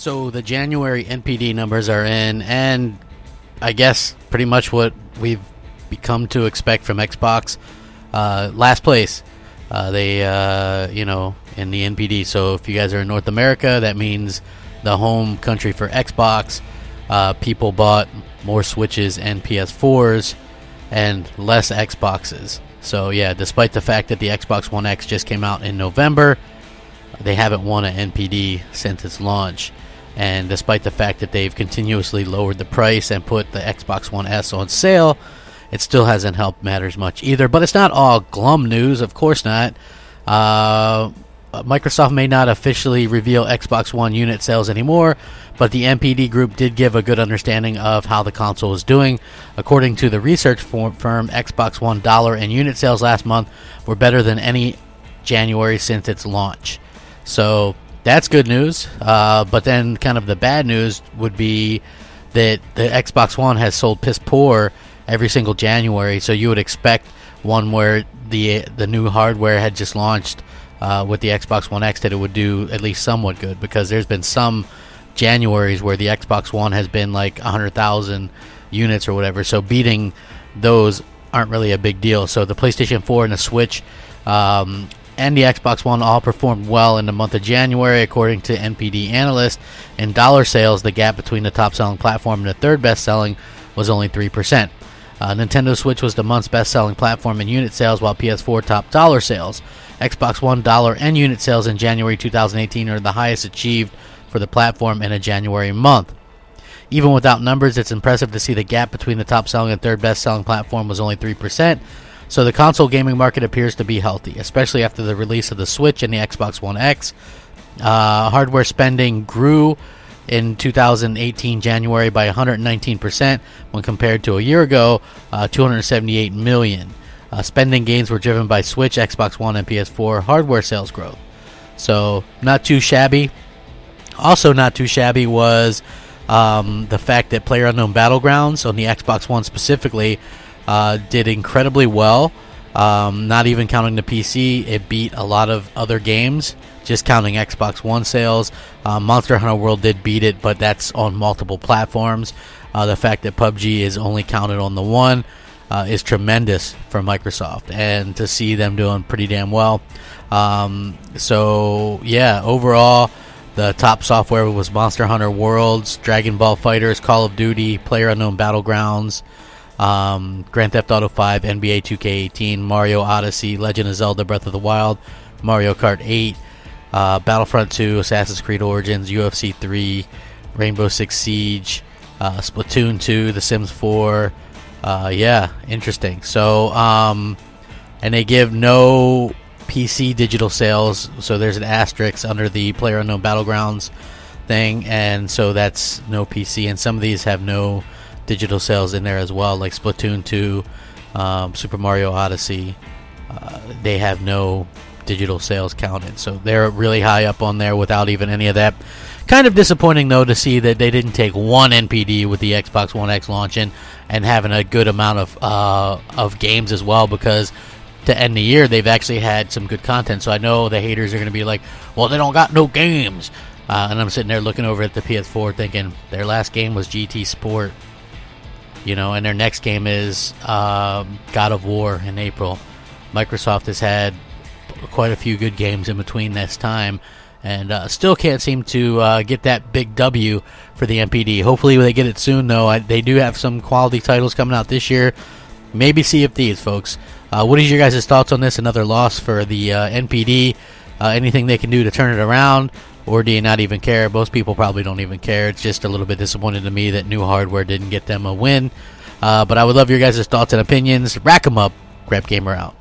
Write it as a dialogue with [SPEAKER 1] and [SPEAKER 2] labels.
[SPEAKER 1] So the January NPD numbers are in, and I guess pretty much what we've become to expect from Xbox. Last place, they in the NPD. So if you guys are in North America, that means the home country for Xbox. People bought more Switches and PS4s and less Xboxes. So yeah, despite the fact that the Xbox One X just came out in November, they haven't won an NPD since its launch. And despite the fact that they've continuously lowered the price and put the Xbox One S on sale, it still hasn't helped matters much either. But it's not all glum news, of course not. Microsoft may not officially reveal Xbox One unit sales anymore, but the NPD group did give a good understanding of how the console is doing. According to the research firm, Xbox One dollar and unit sales last month were better than any January since its launch. So that's good news. But then kind of the bad news would be that the Xbox One has sold piss poor every single January. So you would expect one where the new hardware had just launched with the Xbox One X that it would do at least somewhat good, because there's been some Januaries where the Xbox One has been like 100,000 units or whatever. So beating those aren't really a big deal. So the PlayStation 4 and the Switch and the Xbox One all performed well in the month of January, according to NPD analysts. In dollar sales, the gap between the top-selling platform and the third best-selling was only 3%. Nintendo Switch was the month's best-selling platform in unit sales, while PS4 topped dollar sales. Xbox One dollar and unit sales in January 2018 are the highest achieved for the platform in a January month. Even without numbers, it's impressive to see the gap between the top-selling and third best-selling platform was only 3%. So the console gaming market appears to be healthy, especially after the release of the Switch and the Xbox One X. Hardware spending grew in 2018 January by 119% when compared to a year ago, $278 million. Spending gains were driven by Switch, Xbox One, and PS4 hardware sales growth. So not too shabby. Also not too shabby was the fact that PlayerUnknown Battlegrounds on the Xbox One specifically did incredibly well. Not even counting the PC, it beat a lot of other games. Just counting Xbox One sales, Monster Hunter World did beat it, but that's on multiple platforms. The fact that PUBG is only counted on the one is tremendous for Microsoft, and to see them doing pretty damn well. So yeah, overall, the top software was Monster Hunter Worlds, Dragon Ball FighterZ, Call of Duty, PlayerUnknown Battlegrounds, Grand Theft Auto 5, NBA 2K18, Mario Odyssey, Legend of Zelda Breath of the Wild, Mario Kart 8, Battlefront 2, Assassin's Creed Origins, UFC 3, Rainbow Six Siege, Splatoon 2, The Sims 4. Yeah, interesting. So, and they give no PC digital sales, so there's an asterisk under the PlayerUnknown Battlegrounds thing, and so that's no PC. And some of these have no digital sales in there as well, like Splatoon 2, Super Mario Odyssey. They have no digital sales counted, so they're really high up on there without even any of that. Kind of disappointing though to see that they didn't take one NPD with the Xbox One X launching and having a good amount of games as well, because to end the year they've actually had some good content. So I know the haters are going to be like, well, they don't got no games, and I'm sitting there looking over at the PS4 thinking their last game was GT Sport, and their next game is God of War in April. Microsoft has had quite a few good games in between this time, and still can't seem to get that big W for the NPD. Hopefully they get it soon, though. They do have some quality titles coming out this year. Maybe Sea of Thieves, folks. What is your guys' thoughts on this? Another loss for the NPD? Anything they can do to turn it around? Or do you not even care? Most people probably don't even care. It's just a little bit disappointing to me that new hardware didn't get them a win. But I would love your guys' thoughts and opinions. Rack 'em up. Crapgamer out.